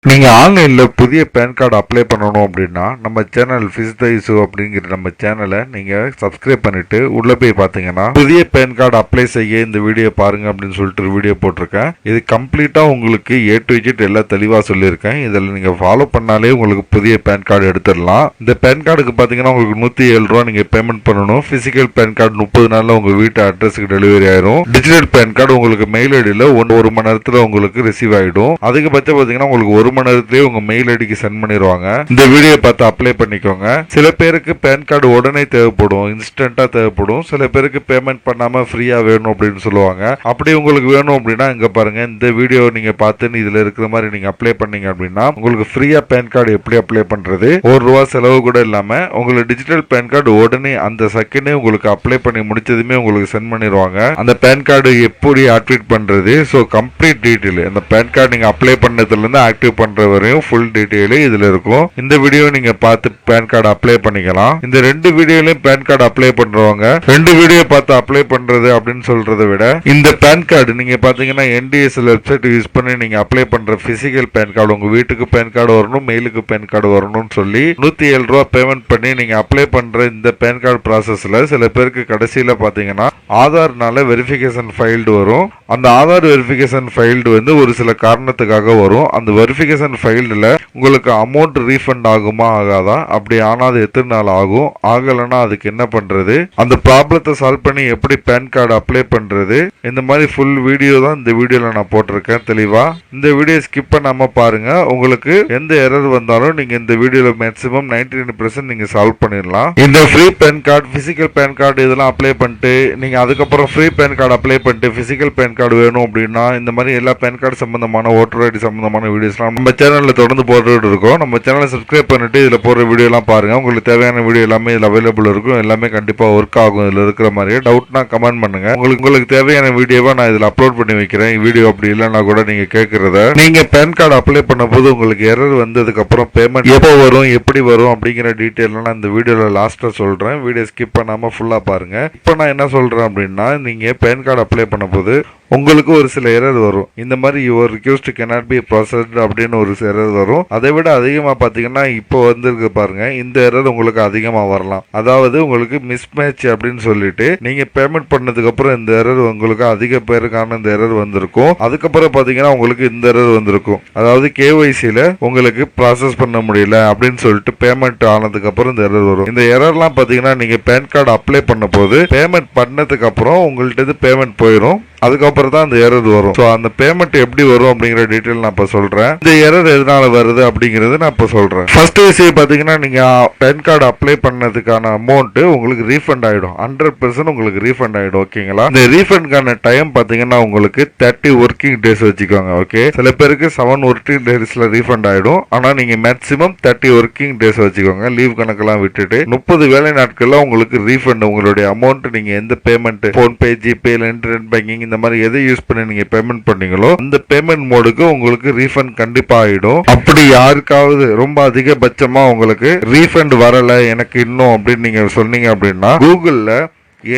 நீங்க ஆன்லைன்ல புதிய பேன் கார்டு அப்ளை பண்ணணும் அப்படின்னா நம்ம சேனல் ஃபிஸ் த இஷ்யூ அப்படிங்கிற நம்ம சேனலை நீங்க சப்ஸ்கிரைப் பண்ணிட்டு உள்ள போய் பாத்தீங்கன்னா புதிய பேன் கார்டு அப்ளை செய்ய இந்த வீடியோ பாருங்க அப்படின்னு சொல்லிட்டு வீடியோ போட்டிருக்கேன். இது கம்ப்ளீட்டா உங்களுக்கு A to Z எல்லாம் தெளிவா சொல்லியிருக்கேன். இதில் நீங்க ஃபாலோ பண்ணாலே உங்களுக்கு புதிய பேன் கார்டு எடுத்துடலாம். இந்த பேன் கார்டுக்கு பாத்தீங்கன்னா உங்களுக்கு 107 ரூபா நீங்க பேமெண்ட் பண்ணணும். பிசிக்கல் பேன் கார்டு 30 நாள்ல உங்க வீட்டு அட்ரஸுக்கு டெலிவரி ஆயிரும். டிஜிட்டல் பேன் கார்டு உங்களுக்கு மெயில் ஐடியில ஒரு மணி நேரத்துல உங்களுக்கு ரிசீவ் ஆயிடும். அதிகபட்சம் பாத்தீங்கன்னா உங்களுக்கு 1 மணி நேரத்திலேயே உங்க மெயில் ஐடிக்கு சென்ட் பண்ணிடுவாங்க. இந்த வீடியோ பார்த்து அப்ளை பண்ணிக்கோங்க. சில பேருக்கு பேன் கார்டு உடனே தேவைப்படும், இன்ஸ்டன்டா தேவைப்படும். சில பேருக்கு பேமெண்ட் பண்ணாம ஃப்ரீயா வேணும் அப்படின்னு சொல்லுவாங்க. அப்படி உங்களுக்கு வேணும் அப்படின்னா இங்க பாருங்க, இந்த வீடியோ நீங்க பார்த்து இதுல இருக்கிற மாதிரி நீங்க அப்ளை பண்ணீங்க அப்படின்னா உங்களுக்கு ஃப்ரீயா பேன் கார்டு எப்படி அப்ளை பண்றது, ₹1 செலவு கூட இல்லாம உங்களுக்கு டிஜிட்டல் பேன் கார்டு உடனே அந்த செகண்டே உங்களுக்கு அப்ளை பண்ணி முடிச்சதுமே உங்களுக்கு சென்ட் பண்ணிடுவாங்க. அந்த பேன் கார்டு எப்படி ஆக்டிவேட் பண்றது, ஸோ கம்ப்ளீட் டீட்டெயில் அந்த பேன் கார்டு நீங்க அப்ளை பண்ணதுல இருந்து ஆக்டிவ் பண்ற வரையும் ஃபுல் டீடைல் இதுல இருக்கும். இந்த வீடியோ நீங்க பார்த்து பேன் கார்டு அப்ளை பண்ணிக்கலாம். இந்த 2 வீடியோலயும் பேன் கார்டு அப்ளை பண்றவங்க 2 வீடியோ பார்த்து அப்ளை பண்றது அப்படின்னு சொல்றதை விட இந்த பேன் கார்டு நீங்க பாத்தீங்கன்னா NDSL வெப்சைட் யூஸ் பண்ணி நீங்க அப்ளை பண்ற பிசிக்கல் பேன் கார்டு உங்க வீட்டுக்கு பேன் கார்டு வரணும், மெயிலுக்கு பேன் கார்டு வரணும்னு சொல்லி 107 ரூபா பேமெண்ட் பண்ணி நீங்க அப்ளை பண்ற இந்த பேன் கார்டு ப்ராசஸ்ல சில பேருக்கு கடைசியில பாத்தீங்கன்னா ஆதார்னால வெரிஃபிகேஷன் ஃபைல்டு வரும். அந்த ஆதார் வெரிஃபிகேஷன் ஃபைல்டு வந்து ஒரு சில காரணத்துக்காக வரும். அந்த வெரிஃபிகேஷன் ஃபைல்டுல உங்களுக்கு அமௌண்ட் ரீஃபண்ட் ஆகுமா ஆகாதா, அப்படி ஆனா அது எத்தனை நாள் ஆகும், ஆகலைன்னா அதுக்கு என்ன பண்றது, அந்த ப்ராப்ளத்தை சால்வ் பண்ணி எப்படி பேன் கார்டு அப்ளை பண்றது, இந்த மாதிரி ஃபுல் வீடியோ தான் இந்த வீடியோல நான் போட்டிருக்கேன் தெளிவா. இந்த வீடியோ ஸ்கிப் பண்ணாம பாருங்க. உங்களுக்கு எந்த எரர் வந்தாலும் நீங்க இந்த வீடியோல மேக்ஸிமம் 99% நீங்க சால்வ் பண்ணிடலாம். இந்த free PAN card, physical PAN card இதெல்லாம் அப்ளை பண்ணிட்டு நீங்க அதுக்கப்புறம் ஃப்ரீ பேன் கார்டு அப்ளை பண்ணிட்டு பிசிக்கல் பேன் கார்டு வேணும் அப்படின்னா இந்த மாதிரி எல்லா பேன் கார்டு சம்பந்தமான ஓட்டர் ஐடி சம்பந்தமான வீடியோஸ்லாம் நம்ம சேனல்ல தொடர்ந்து போட்டுட்டு இருக்கோம். நம்ம சேனலை சப்ஸ்கிரைப் பண்ணிட்டு இதுல போடுற வீடியோ எல்லாம் பாருங்க. உங்களுக்கு தேவையான வீடியோ எல்லாமே இதுல அவைலபிள் இருக்கும். எல்லாமே கண்டிப்பா ஒர்க் ஆகும். இதுல இருக்கிற மாதிரியே டவுட்னா கமெண்ட் பண்ணுங்க. உங்களுக்கு தேவையான வீடியோவா நான் இதுல அப்லோட் பண்ணி வைக்கிறேன். வீடியோ அப்படி இல்லைன்னா கூட நீங்க கேட்கறத நீங்க பேன் கார்டு அப்ளை பண்ண போது உங்களுக்கு எரர் வந்ததுக்கு அப்புறம் பேமெண்ட் எப்போ வரும், எப்படி வரும் அப்படிங்கிற டீட்டெயில் நான் இந்த வீடியோல லாஸ்டா சொல்றேன். வீடியோ ஸ்கிப் பண்ணாம ஃபுல்லா பாருங்க. இப்போ நான் என்ன சொல்றேன் அப்படின்னா, நீங்க பேன் கார்டு அப்ளை பண்ண போது உங்களுக்கு ஒரு சில எரர் வரும். இந்த மாதிரி your request cannot be processed அப்படின்னு ஒரு எரர் வரும். அதை விட அதிகமா பாத்தீங்கன்னா இப்போ வந்திருக்கு பாருங்க, இந்த எரர் உங்களுக்கு அதிகமா வரலாம். அதாவது உங்களுக்கு மிஸ்மேட்ச் அப்படின்னு சொல்லிட்டு நீங்க பேமெண்ட் பண்ணதுக்கு அப்புறம் இந்த எரர் உங்களுக்கு அதிக பேருக்கான இந்த எரர் வந்திருக்கும். அதுக்கப்புறம் பாத்தீங்கன்னா உங்களுக்கு இந்த எரர் வந்திருக்கும். அதாவது KYCல உங்களுக்கு ப்ராசஸ் பண்ண முடியல அப்படின்னு சொல்லிட்டு பேமெண்ட் ஆனதுக்கு அப்புறம் இந்த எரர் வரும். இந்த எரர்லாம் பாத்தீங்கன்னா நீங்க பேன் கார்டு அப்ளை பண்ண போது பேமெண்ட் பண்ணதுக்கு அப்புறம் உங்கள்ட்ட பேமெண்ட் போயிடும். அதுக்கப்புறம் தான் அந்த எரர் வரும். ஸோ அந்த பேமெண்ட் எப்படி வரும் அப்படிங்கிற டீட்டெயில் நான் இப்போ சொல்றேன். இந்த எரர் எதனால வருது அப்படிங்கிறது நான் இப்போ சொல்றேன். ஃபர்ஸ்ட் விஷயம் பாத்தீங்கன்னா நீங்க பேன் கார்டு அப்ளை பண்ணதுக்கான அமௌண்ட் உங்களுக்கு ரீஃபண்ட் ஆயிடும். 100% உங்களுக்கு ரீஃபண்ட் ஆயிடும். ஓகேங்களா? இந்த ரீஃபண்ட்கான டைம் பாத்தீங்கன்னா உங்களுக்கு 30 ஒர்க்கிங் டேஸ் வச்சுக்கோங்க. ஓகே, சில பேருக்கு 7 ஒர்க்கிங் டேஸ்ல ரீஃபண்ட் ஆயிடும். ஆனா நீங்க மேக்ஸிமம் 30 ஒர்க்கிங் டேஸ் வச்சுக்கோங்க. லீவ் கணக்கெல்லாம் விட்டுட்டு 30 வேலை நாட்கள்ல உங்களுக்கு ரீஃபண்ட் உங்களுடைய அமௌண்ட் நீங்க எந்த payment PhonePe, GPay, internet banking இந்த மாதிரி எதை யூஸ் பண்ணி நீங்க பேமெண்ட் பண்ணீங்களோ அந்த பேமெண்ட் மோடுக்கு உங்களுக்கு ரீஃபண்ட் கண்டிப்பா ஆயிடும். அப்படி யாருக்காவது ரொம்ப அதிகபட்சமா உங்களுக்கு ரீஃபண்ட் வரல எனக்கு இன்னும் அப்படின்னு நீங்க சொன்னீங்க அப்படின்னா கூகுள்ல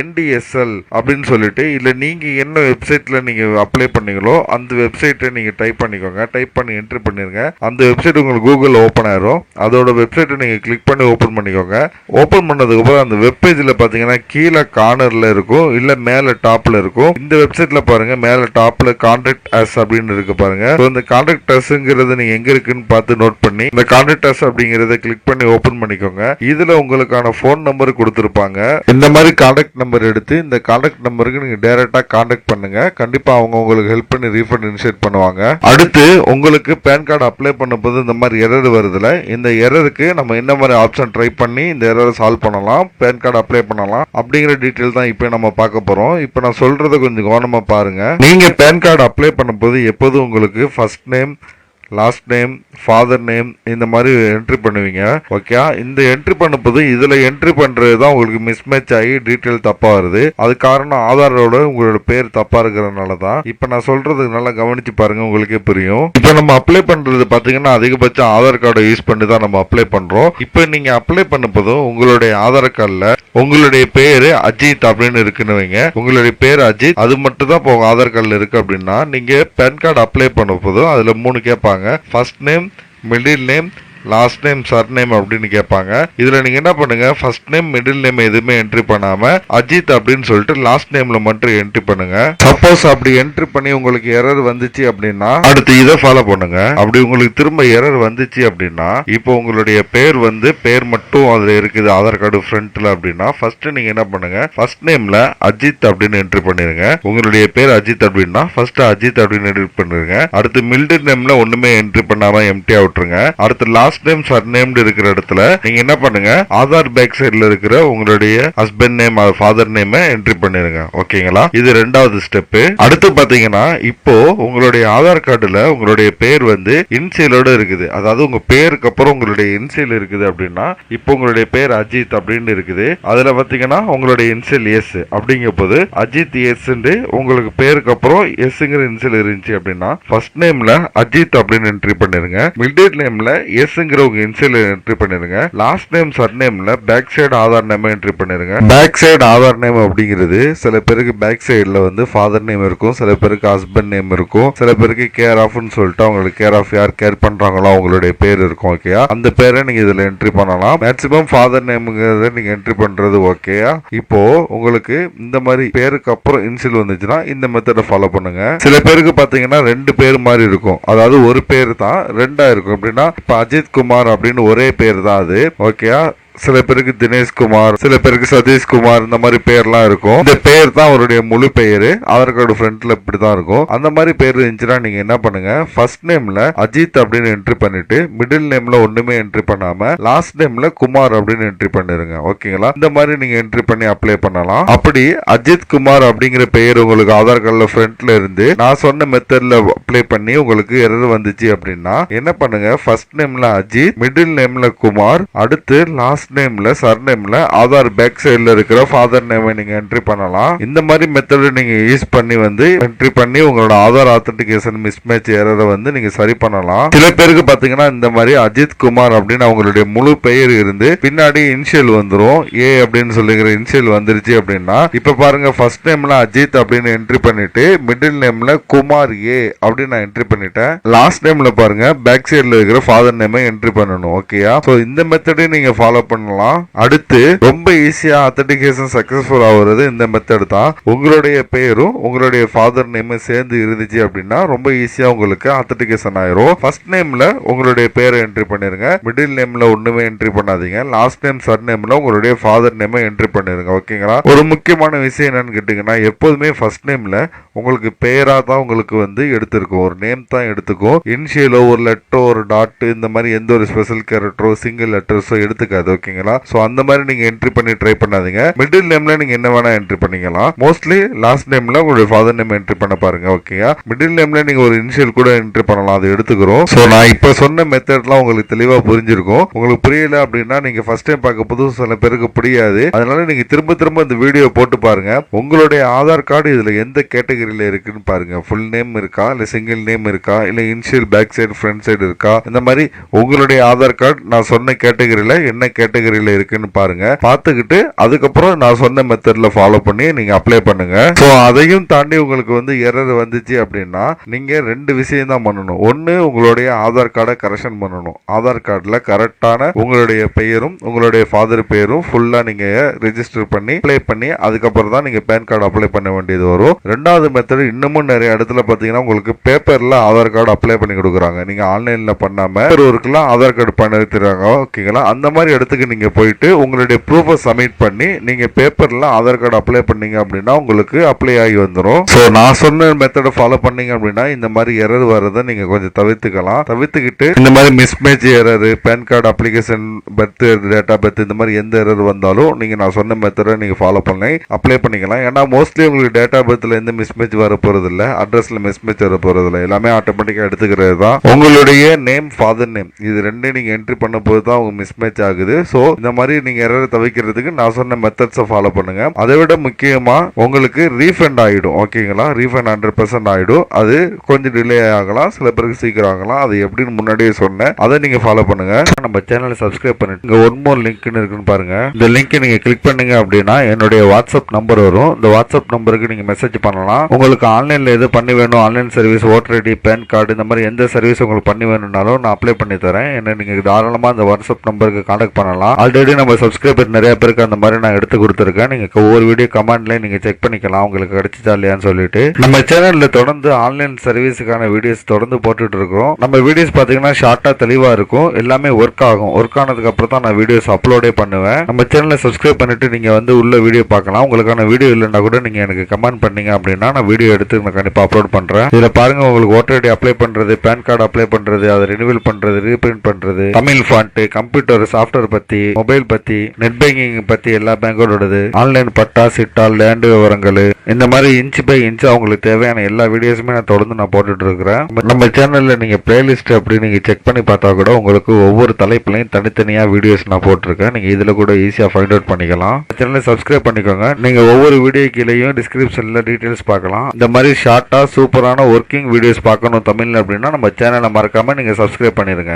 NDSL அப்படின்னு சொல்லிட்டு இல்ல நீங்க என்ன வெப்சைட்ல நீங்க அப்ளை பண்ணீங்களோ அந்த வெப்சைட்டை நீங்க டைப் பண்ணிக்கோங்க. டைப் பண்ணி என்ட்ரி பண்ணிருங்க. அந்த வெப்சைட் உங்களுக்கு கூகுள்ல ஓபன் ஆயிரும். அதோட வெப்சைட்டை நீங்க கிளிக் பண்ணி ஓபன் பண்ணிக்கோங்க. ஓபன் பண்ணதுக்கு அப்புறம் அந்த வெப்பேஜ்ல பாத்தீங்கன்னா கீழே கார்னர்ல இருக்கும், இல்ல மேல டாப்ல இருக்கும். இந்த வெப்சைட்ல பாருங்க, மேல டாப்ல கான்டாக்ட் அஸ் அப்படின்னு இருக்கு பாருங்க. இந்த கான்டாக்ட் அஸ்ங்கிறது நீங்க எங்க இருக்குன்னு பார்த்து நோட் பண்ணி இந்த கான்டாக்ட் அஸ் அப்படிங்கறத கிளிக் பண்ணி ஓபன் பண்ணிக்கோங்க. இதுல உங்களுக்கான போன் நம்பர் கொடுத்திருப்பாங்க. இந்த மாதிரி கான்டாக்ட் நம்பர் எடுத்து இந்த கான்டாக்ட் நம்பருக்கு நீங்க டைரக்டா கான்டாக்ட் பண்ணுங்க. கண்டிப்பா அவங்க உங்களுக்கு ஹெல்ப் பண்ணி ரீஃபண்ட் இனிஷியேட் பண்ணுவாங்க. அடுத்து உங்களுக்கு பேன் கார்டு அப்ளை பண்ணும்போது இந்த மாதிரி எரர் வருதுல, இந்த எரருக்கு நம்ம என்ன மாதிரி ஆப்ஷன் ட்ரை பண்ணி இந்த எரரை சால்வ் பண்ணலாம், பேன் கார்டு அப்ளை பண்ணலாம் அப்படிங்கிற டீட்டெயில் தான் இப்போ நம்ம பார்க்க போறோம். இப்போ நான் சொல்றதை கொஞ்சம் கவனமா பாருங்க. நீங்க பேன் கார்டு அப்ளை பண்ணும்போது எப்போதும் உங்களுக்கு first name, last name, father name இந்த மாதிரி என்ட்ரி பண்ணுவீங்க. ஓகே, இந்த என்ட்ரி பண்ணும்போது இதுல என்ட்ரி பண்றது தான் உங்களுக்கு மிஸ்மேட்ச் ஆகி டீட்டெயில் தப்பா வருது. அது காரணம் ஆதாரோட உங்களோட பேர் தப்பா இருக்கிறதுனால தான். இப்ப நான் சொல்றதுக்கு நல்லா கவனிச்சு பாருங்க, உங்களுக்கே புரியும். இப்ப நம்ம அப்ளை பண்றது பாத்தீங்கன்னா அதிகபட்சம் ஆதார் கார்டை யூஸ் பண்ணி தான் நம்ம அப்ளை பண்றோம். இப்ப நீங்க அப்ளை பண்ணும்போதும் உங்களுடைய ஆதார் கார்டுல உங்களுடைய பேரு அஜித் அப்படின்னு இருக்குன்னு வைங்க. உங்களுடைய பேர் அஜித், அது மட்டும் தான் இப்போ உங்க ஆதார் கார்டுல இருக்கு அப்படின்னா நீங்க பேன் கார்டு அப்ளை பண்ண போதும் அதுல 3 கேட்பாங்க. கேட்பாங்க. First name, middle name, last name, surname அப்படின்னு கேட்பாங்க. இதுல நீங்க என்ன பண்ணுங்க, ஃபர்ஸ்ட் நேம் மிடில் நேம் எதுவுமே என்ட்ரி பண்ணாம அஜித் அப்படின்னு சொல்லிட்டு லாஸ்ட் நேம்ல மட்டும் என்ட்ரி பண்ணுங்க. சப்போஸ் அப்படி என்ட்ரி பண்ணி உங்களுக்கு எரர் வந்துச்சு அப்படின்னா அடுத்து இதை ஃபாலோ பண்ணுங்க. அப்படி உங்களுக்கு திரும்ப எரர் வந்துச்சு அப்படின்னா இப்போ உங்களுடைய பேர் வந்து பேர் மட்டும் அதுல இருக்குது ஆதார் கார்டு ஃப்ரண்ட்ல அப்படின்னா ஃபர்ஸ்ட் நீங்க என்ன பண்ணுங்க, ஃபர்ஸ்ட் நேம்ல அஜித் அப்படின்னு என்ட்ரி பண்ணிருங்க. உங்களுடைய பேர் அஜித் அப்படின்னா ஃபர்ஸ்ட் அஜித் அப்படின்னு என்ட்ரி பண்ணிருங்க. அடுத்து மிடில் நேம்ல ஒண்ணுமே என்ட்ரி பண்ணாம எம்டியா விட்டுருங்க. அடுத்து லாஸ்ட் நேம் சர்நேம் இருக்கிற இடத்துல நீங்க என்ன பண்ணுங்க, ஆதார் பேக் சைடுல இருக்கிற உங்களுடைய husband name father name entry பண்ணிருங்க. ஓகேங்களா, இது ரெண்டாவது ஸ்டெப். அடுத்து பாத்தீங்கன்னா இப்போ உங்களுடைய ஆதார் கார்டுல உங்களுடைய பேர் வந்து இன்சியலோட இருக்குது, அதாவது உங்க பேருக்கு அப்புறம் உங்களுடைய இன்சியல் இருக்குது அப்படின்னா இப்போ உங்களுடைய பேர் அஜித் அப்படின்னு இருக்குது. அதுல பாத்தீங்கன்னா உங்களுடைய இன்சியல் எஸ் அப்படிங்க போது அஜித் எஸ் உங்களுக்கு பேருக்கு அப்புறம் எஸ்ங்கிற இன்சியல் இருந்துச்சு அப்படின்னா ஃபர்ஸ்ட் நேம்ல அஜித் அப்படின்னு என்ட்ரி பண்ணிருங்க. மிடில் நேம்ல எஸ் இன்சியல் என்ட்ரி பண்ணிருங்க. லாஸ்ட் நேம் சர்நேம்ல back side Aadhaar name entry பண்ணிருங்க. பேக் சைடு ஆதார் நேம் அப்படிங்கிறது சில பேருக்கு பேக் சைடுல வந்து ஃபாதர் நேம் இருக்கும், சில பேருக்கு ஹஸ்பண்ட் நேம் இருக்கும், சில பேருக்கு கேர் ஆஃப்னு சொல்லிட்டு அவங்களுக்கு கேர் ஆஃப் யார் கேர் பண்றாங்களோ அவங்களுடைய பேர் இருக்கும். ஓகேயா, அந்த பேரை நீங்க இதுல என்ட்ரி பண்ணலாம். மேக்ஸிமம் ஃபாதர் நேம்ங்கிறத நீங்க என்ட்ரி பண்றது ஓகேயா. இப்போ உங்களுக்கு இந்த மாதிரி பேருக்கு அப்புறம் இன்சியல் வந்துச்சுன்னா இந்த மெத்தடை ஃபாலோ பண்ணுங்க. சில பேருக்கு பாத்தீங்கன்னா ரெண்டு பேர் மாதிரி இருக்கும், அதாவது ஒரு பேர் தான் ரெண்டா இருக்கும். அப்படின்னா இப்ப அஜித் குமார் அப்படின்னு ஒரே பேர் தான் அது. ஓகேயா, சில பேருக்கு தினேஷ் குமார், சில பேருக்கு சதீஷ் குமார், இந்த மாதிரி பேர்லாம் இருக்கும். இந்த பேர் தான் அவருடைய முழு பெயரு. ஆதார் கார்டு ஃப்ரண்ட்ல இப்படிதான் இருக்கும். அந்த மாதிரி பேர் இருந்துச்சுன்னா நீங்க என்ன பண்ணுங்க, ஃபர்ஸ்ட் நேம்ல அஜித் அப்படின்னு என்ட்ரி பண்ணிட்டு மிடில் நேம்ல ஒண்ணுமே என்ட்ரி பண்ணாம லாஸ்ட் நேம்ல குமார் அப்படின்னு என்ட்ரி பண்ணிருங்க. ஓகேங்களா, இந்த மாதிரி நீங்க என்ட்ரி பண்ணி அப்ளை பண்ணலாம். அப்படி அஜித் குமார் அப்படிங்கிற பெயர் உங்களுக்கு ஆதார் கார்டுல ஃப்ரண்ட்ல இருந்து நான் சொன்ன மெத்தட்ல அப்ளை பண்ணி உங்களுக்கு எரர் வந்துச்சு அப்படின்னா என்ன பண்ணுங்க, ஃபர்ஸ்ட் நேம்ல அஜித், மிடில் நேம்ல குமார், அடுத்து லாஸ்ட் நேம்ல சர்நேம்ல ஆதார் பேக் சைடுல இருக்கிற ஃபாதர் நேம் நீங்க என்ட்ரி பண்ணலாம். இந்த மாதிரி மெத்தட் நீங்க யூஸ் பண்ணி வந்து என்ட்ரி பண்ணி உங்களோட ஆதார் ஆத்தென்டிகேஷன் மிஸ்மேட்ச் எரரை வந்து நீங்க சரி பண்ணலாம். சில பேருக்கு பாத்தீங்கன்னா இந்த மாதிரி அஜித் குமார் அப்படின்னு அவங்களுடைய முழு பெயர் இருந்து பின்னாடி இனிஷியல் வந்துரும், ஏ அப்படின்னு சொல்லிக்கிற இனிஷியல் வந்துருச்சு அப்படின்னா இப்ப பாருங்க ஃபர்ஸ்ட் நேம்ல அஜித் அப்படின்னு என்ட்ரி பண்ணிட்டு மிடில் நேம்ல குமார் ஏ அப்படின்னு நான் என்ட்ரி பண்ணிட்டேன். லாஸ்ட் நேம்ல பாருங்க பேக் சைடுல இருக்கிற ஃபாதர் நேம் என்ட்ரி பண்ணணும். ஓகேயா, சோ இந்த மெத்தடை நீங்க ஃபாலோ பண்ணலாம். அடுத்து ரொம்ப ஈஸியா ஆத்தென்டிகேஷன் சக்சஸ்ஃபுல் ஆகுறது இந்த மெத்தட் தான். உங்களுடைய பேரும் உங்களுடைய ஃபாதர் நேமும் சேர்ந்து இருந்துச்சு அப்படின்னா ரொம்ப ஈஸியா உங்களுக்கு ஆத்தென்டிகேஷன் ஆயிரும். ஃபர்ஸ்ட் நேம்ல உங்களுடைய பேரை என்ட்ரி பண்ணிருங்க, மிடில் நேம்ல ஒண்ணுமே என்ட்ரி பண்ணாதீங்க, லாஸ்ட் நேம் சர் நேம்ல உங்களுடைய ஃபாதர் நேமை என்ட்ரி பண்ணிருங்க. ஓகேங்களா, ஒரு முக்கியமான விஷயம் என்னன்னு கேட்டீங்கன்னா எப்போதுமே ஃபர்ஸ்ட் நேம்ல உங்களுக்கு பேரா தான் உங்களுக்கு வந்து எடுத்திருக்கும், ஒரு நேம் தான் எடுத்துக்கும். இனிஷியலோ ஒரு லெட்டரோ ஒரு டாட் இந்த மாதிரி எந்த ஒரு ஸ்பெஷல் கேரக்டரோ சிங்கிள் லெட்டர்ஸோ எடுத்துக்காது. ஓகேங்களா, சோ அந்த மாதிரி நீங்க என்ட்ரி பண்ணி ட்ரை பண்ணாதீங்க. மிடில் நேம்ல நீங்க என்ன வேணா என்ட்ரி பண்ணிக்கலாம். மோஸ்ட்லி லாஸ்ட் நேம்ல உங்களுடைய ஃபாதர் நேம் என்ட்ரி பண்ண பாருங்க. ஓகேயா, மிடில் நேம்ல நீங்க ஒரு இனிஷியல் கூட என்ட்ரி பண்ணலாம், அது எடுத்துக்கிறோம். சோ நான் இப்ப சொன்ன மெத்தட்லாம் உங்களுக்கு தெளிவா புரிஞ்சிருக்கும். உங்களுக்கு புரியல அப்படின்னா நீங்க ஃபர்ஸ்ட் டைம் பார்க்க போது சில பேருக்கு புரியாது. அதனால நீங்க திரும்ப திரும்ப இந்த வீடியோ போட்டு பாருங்க. உங்களுடைய ஆதார் கார்டு இதுல எந்த கேட்டகரியில இருக்குன்னு பாருங்க. ஃபுல் நேம் இருக்கா, இல்ல சிங்கிள் நேம் இருக்கா, இல்ல initial back side front side இருக்கா, இந்த மாதிரி உங்களுடைய ஆதார் கார்டு நான் சொன்ன கேட்டகரியில என்ன கேட்டகரியில இருக்குன்னு பாருங்க. பார்த்துக்கிட்டு அதுக்கப்புறம் நான் சொன்ன மெத்தட்ல ஃபாலோ பண்ணி நீங்க அப்ளை பண்ணுங்க. சோ அதையும் தாண்டி உங்களுக்கு வந்து எரர் வந்துச்சு அப்படின்னா நீங்க ரெண்டு விஷயம் தான் பண்ணணும். ஒன்னு, உங்களுடைய ஆதார் கார்டை கரெக்ஷன் பண்ணணும். ஆதார் கார்டுல கரெக்டான உங்களுடைய பெயரும் உங்களுடைய ஃபாதர் பெயரும் ஃபுல்லா நீங்க ரெஜிஸ்டர் பண்ணி அப்ளை பண்ணி அதுக்கப்புறம் தான் நீங்க பேன் கார்டு அப்ளை பண்ண வேண்டியது வரும். ரெண்டாவது மெத்தட், இன்னமும் நிறைய இடத்துல பாத்தீங்கன்னா உங்களுக்கு பேப்பர்ல ஆதார் கார்டு அப்ளை பண்ணி கொடுக்குறாங்க. நீங்க ஆன்லைன்ல பண்ணாம ஒருக்கெல்லாம் ஆதார் கார்டு பண்ண தருவாங்க. ஓகேங்களா, அந்த மாதிரி இடத்துக்கு நீங்க போயிட்டு உங்களுடைய ப்ரூஃபை சப்மிட் பண்ணி நீங்க பேப்பர்ல ஆதார் கார்டு அப்ளை பண்ணீங்க அப்படின்னா உங்களுக்கு அப்ளை ஆகி வந்துடும். சோ நான் சொன்ன மெத்தடை ஃபாலோ பண்ணீங்க அப்படின்னா இந்த மாதிரி எரர் வரதை நீங்க கொஞ்சம் தவிர்த்துக்கலாம். தவிர்த்துக்கிட்டு இந்த மாதிரி mismatch error, PAN card application, birth data birth இந்த மாதிரி எந்த எரர் வந்தாலும் நீங்க நான் சொன்ன மெத்தடை நீங்க ஃபாலோ பண்ணி அப்ளை பண்ணிக்கலாம். ஏன்னா மோஸ்ட்லி உங்களுக்கு டேட்டா பர்த்ல எந்த மிஸ்மேட்ச் வர போறது இல்ல, அட்ரஸ்ல மிஸ்மேட்ச் வர போறது இல்ல, எல்லாமே ஆட்டோமேட்டிக்கா எடுத்துக்கிறது தான். உங்களுடைய நேம், ஃபாதர் நேம் இது ரெண்டையும் நீங்க என்ட்ரி பண்ண போது தான் உங்க மிஸ்மேட்ச் ஆகுது. ஸோ இந்த மாதிரி நீங்க எரர் தவிர்க்கிறதுக்கு நான் சொன்ன மெத்தட்ஸை ஃபாலோ பண்ணுங்க. அதை விட முக்கியமா உங்களுக்கு ரீஃபண்ட் ஆயிடும். ஓகேங்களா, ரீஃபண்ட் 100% ஆயிடும். அது கொஞ்சம் டிலே ஆகலாம், சில பேருக்கு சீக்கிரம் ஆகலாம். அது எப்படின்னு முன்னாடியே சொன்னேன், அதை நீங்க ஃபாலோ பண்ணுங்க. நம்ம சேனலை சப்ஸ்கிரைப் பண்ணிட்டு இங்க ஒன் மோர் லிங்க்னு இருக்குன்னு பாருங்க. இந்த லிங்க் நீங்க கிளிக் பண்ணீங்க அப்படின்னா என்னுடைய வாட்ஸ்அப் நம்பர் வரும். இந்த வாட்ஸ்அப் நம்பருக்கு நீங்க மெசேஜ் பண்ணலாம். உங்களுக்கு ஆன்லைன்ல எது பண்ணி வேணும், online service, voter ID, PAN card, இந்த மாதிரி எந்த சர்வீஸ் உங்களுக்கு பண்ணி வேணும்னாலும் நான் அப்ளை பண்ணி தரேன். என்ன நீங்க தாராளமா அந்த வாட்ஸ்அப் நம்பருக்கு கான்டாக்ட் பண்ணலாம். ஆல்ரெடி நம்ம சப்ஸ்கிரைபர் நிறைய பேருக்கு அந்த மாதிரி நான் எடுத்து கொடுத்துருக்கேன். நீங்க ஒவ்வொரு வீடியோ கமெண்ட்ல நீங்க செக் பண்ணிக்கலாம் உங்களுக்கு கிடைச்சிச்சா இல்லையான்னு சொல்லிட்டு. நம்ம சேனல்ல தொடர்ந்து ஆன்லைன் சர்வீஸுக்கான வீடியோஸ் தொடர்ந்து போட்டுட்டு இருக்கோம். நம்ம வீடியோஸ் பாத்தீங்கன்னா ஷார்ட்டா தெளிவா இருக்கும், எல்லாமே ஒர்க் ஆகும். ஒர்க் ஆனதுக்கு அப்புறம் தான் நான் வீடியோஸ் அப்லோடே பண்ணுவேன். நம்ம சேனலை சப்ஸ்கிரைப் பண்ணிட்டு நீங்க வந்து உள்ள வீடியோ பார்க்கலாம். உங்களுக்கான வீடியோ இல்லைன்னா கூட நீங்க எனக்கு கமெண்ட் பண்ணீங்க அப்படின்னா நான் வீடியோ எடுத்து நான் கண்டிப்பா அப்லோட் பண்றேன். இதுல பாருங்க, உங்களுக்கு ஓட்டர் ஐடி அப்ளை பண்றது, பேன் கார்டு அப்ளை பண்றது, அதை ரினிவல் பண்றது, ரீபிரிண்ட் பண்றது, தமிழ் ஃபாண்ட், கம்ப்யூட்டர் சாஃப்ட்வேர் பத்தி, மொபைல் பத்தி, நெட் பேங்கிங் பத்தி எல்லா பேங்கோடது, ஆன்லைன் பட்டா, சிட்டா, லேண்ட் விவரங்கள், இந்த மாதிரி இன்ச் பை இன்ச் அவங்களுக்கு தேவையான எல்லா வீடியோஸுமே நான் தொடர்ந்து நான் போட்டுட்டு இருக்கிறேன். நம்ம சேனல்ல நீங்க பிளேலிஸ்ட் அப்படி நீங்க செக் பண்ணி பார்த்தா கூட உங்களுக்கு ஒவ்வொரு தலைப்புலையும் தனித்தனியா வீடியோஸ் நான் போட்டிருக்கேன். நீங்க இதுல கூட ஈஸியா ஃபைண்ட் அவுட் பண்ணிக்கலாம். சேனலை சப்ஸ்கிரைப் பண்ணிக்கோங்க. நீங்க ஒவ்வொரு வீடியோ கீழேயும் டிஸ்கிரிப்ஷன்ல டீடைல்ஸ் பார்க்கலாம். இந்த மாதிரி ஷார்ட்டா சூப்பரான ஒர்க்கிங் வீடியோஸ் பார்க்கணும் தமிழ்ல அப்படின்னா நம்ம சேனலை மறக்காம நீங்க சப்ஸ்கிரைப் பண்ணிருங்க.